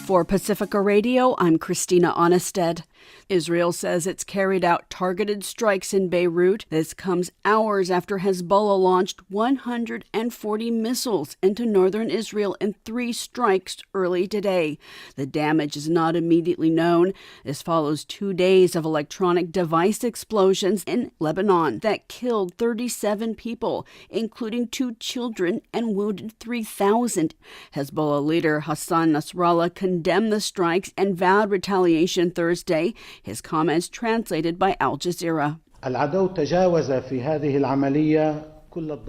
For Pacifica Radio, I'm Christina Onnested. Israel says it's carried out targeted strikes in Beirut. This comes hours after Hezbollah launched 140 missiles into northern Israel in 3 strikes early today. The damage is not immediately known. This follows 2 days of electronic device explosions in Lebanon that killed 37 people, including 2 children, and wounded 3,000. Hezbollah leader Hassan Nasrallah condemned the strikes and vowed retaliation Thursday. His comments translated by Al Jazeera.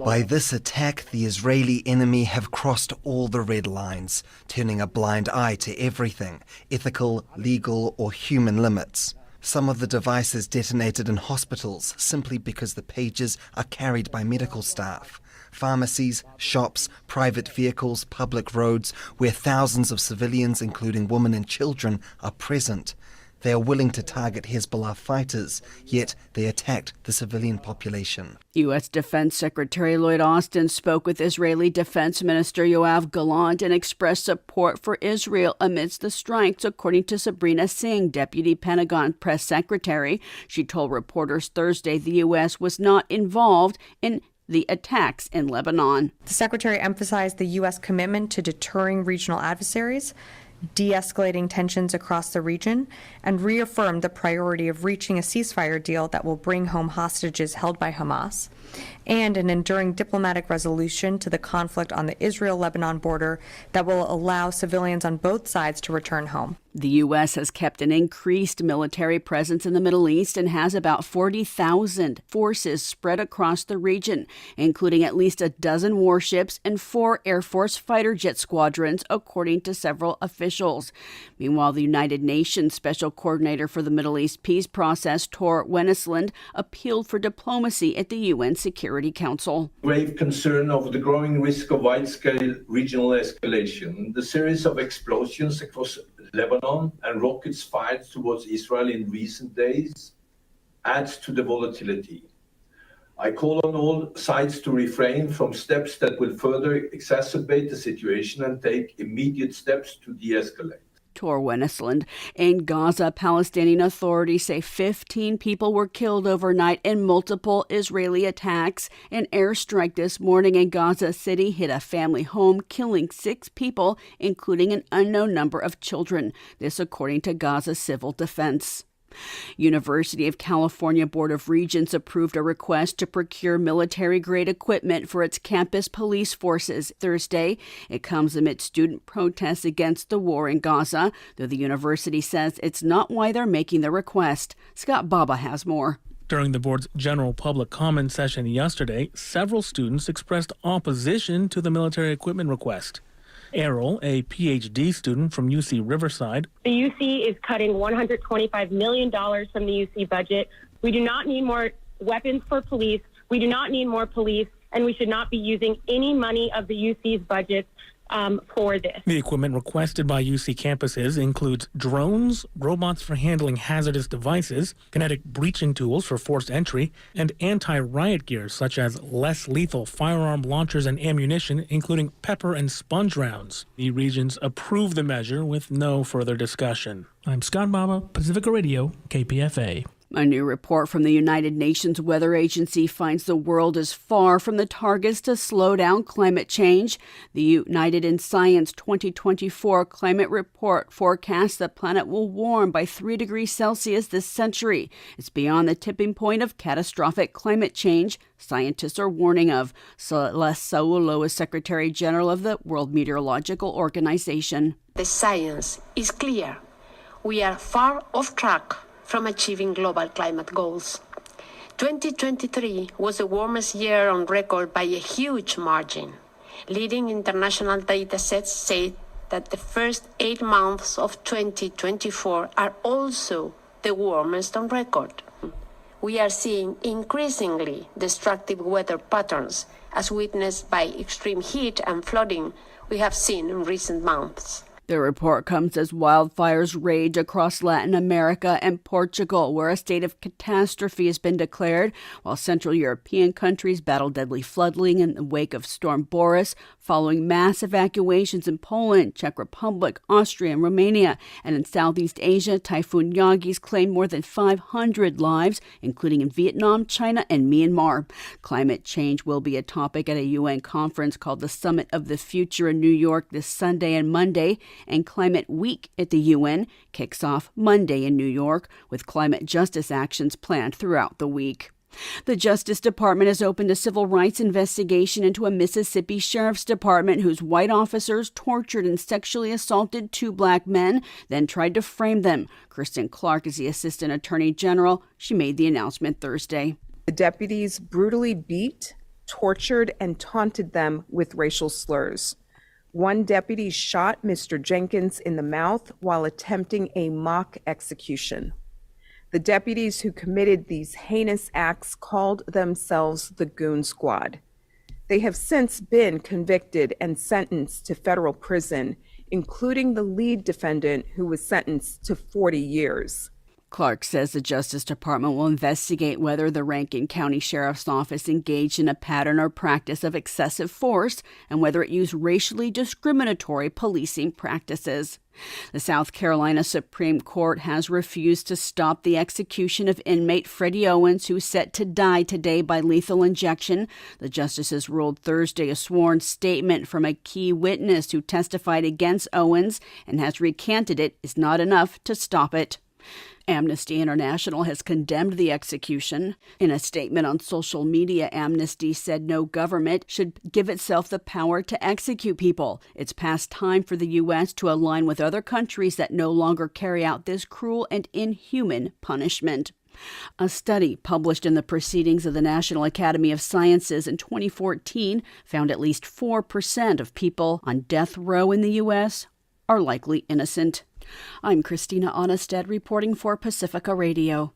By this attack, the Israeli enemy have crossed all the red lines, turning a blind eye to everything, ethical, legal, or human limits. Some of the devices detonated in hospitals simply because the pages are carried by medical staff. Pharmacies, shops, private vehicles, public roads, where thousands of civilians, including women and children, are present. They are willing to target Hezbollah fighters, yet they attacked the civilian population. U.S. Defense Secretary Lloyd Austin spoke with Israeli Defense Minister Yoav Gallant and expressed support for Israel amidst the strikes, according to Sabrina Singh, Deputy Pentagon Press Secretary. She told reporters Thursday the U.S. was not involved in the attacks in Lebanon. The Secretary emphasized the U.S. commitment to deterring regional adversaries, de-escalating tensions across the region, and reaffirmed the priority of reaching a ceasefire deal that will bring home hostages held by Hamas, and an enduring diplomatic resolution to the conflict on the Israel-Lebanon border that will allow civilians on both sides to return home. The U.S. has kept an increased military presence in the Middle East and has about 40,000 forces spread across the region, including at least a dozen warships and 4 Air Force fighter jet squadrons, according to several officials. Meanwhile, the United Nations Special Coordinator for the Middle East peace process, Tor Wennesland, appealed for diplomacy at the UN Security Council. Grave concern over the growing risk of wide-scale regional escalation. The series of explosions across Lebanon and rockets fired towards Israel in recent days adds to the volatility. I call on all sides to refrain from steps that will further exacerbate the situation and take immediate steps to de-escalate. Tor Wennesland. In Gaza, Palestinian authorities say 15 people were killed overnight in multiple Israeli attacks. An airstrike this morning in Gaza City hit a family home, killing 6 people, including an unknown number of children. This according to Gaza Civil Defense. University of California Board of Regents approved a request to procure military-grade equipment for its campus police forces Thursday. It comes amid student protests against the war in Gaza, though the university says it's not why they're making the request. Scott Baba has more. During the board's general public comment session yesterday, several students expressed opposition to the military equipment request. Errol, a PhD student from UC Riverside. The UC is cutting $125 million from the UC budget. We do not need more weapons for police. We do not need more police, and we should not be using any money of the UC's budget for this. The equipment requested by UC campuses includes drones, robots for handling hazardous devices, kinetic breaching tools for forced entry, and anti-riot gear such as less lethal firearm launchers and ammunition, including pepper and sponge rounds. The regents approved the measure with no further discussion. I'm Scott Baba, Pacifica Radio, KPFA. A new report from the United Nations Weather Agency finds the world is far from the targets to slow down climate change. The United in Science 2024 climate report forecasts the planet will warm by 3 degrees Celsius this century. It's beyond the tipping point of catastrophic climate change, scientists are warning of. Celeste Saulo is Secretary General of the World Meteorological Organization. The science is clear. We are far off track from achieving global climate goals. 2023 was the warmest year on record by a huge margin. Leading international data sets say that the first 8 months of 2024 are also the warmest on record. We are seeing increasingly destructive weather patterns, as witnessed by extreme heat and flooding we have seen in recent months. The report comes as wildfires rage across Latin America and Portugal, where a state of catastrophe has been declared, while Central European countries battle deadly flooding in the wake of Storm Boris, following mass evacuations in Poland, Czech Republic, Austria, and Romania. And in Southeast Asia, Typhoon Yagi's claimed more than 500 lives, including in Vietnam, China, and Myanmar. Climate change will be a topic at a UN conference called the Summit of the Future in New York this Sunday and Monday. And Climate Week at the UN kicks off Monday in New York, with climate justice actions planned throughout the week. The Justice Department has opened a civil rights investigation into a Mississippi Sheriff's Department whose white officers tortured and sexually assaulted 2 black men, then tried to frame them. Kristen Clark is the Assistant Attorney General. She made the announcement Thursday. The deputies brutally beat, tortured, and taunted them with racial slurs. One deputy shot Mr. Jenkins in the mouth while attempting a mock execution. The deputies who committed these heinous acts called themselves the Goon Squad. They have since been convicted and sentenced to federal prison, including the lead defendant who was sentenced to 40 years. Clark says the Justice Department will investigate whether the Rankin County Sheriff's Office engaged in a pattern or practice of excessive force and whether it used racially discriminatory policing practices. The South Carolina Supreme Court has refused to stop the execution of inmate Freddie Owens, who's set to die today by lethal injection. The justices ruled Thursday a sworn statement from a key witness who testified against Owens and has recanted it is not enough to stop it. Amnesty International has condemned the execution. In a statement on social media, Amnesty said no government should give itself the power to execute people. It's past time for the U.S. to align with other countries that no longer carry out this cruel and inhuman punishment. A study published in the Proceedings of the National Academy of Sciences in 2014 found at least 4% of people on death row in the U.S. are likely innocent. I'm Christina Onnested reporting for Pacifica Radio.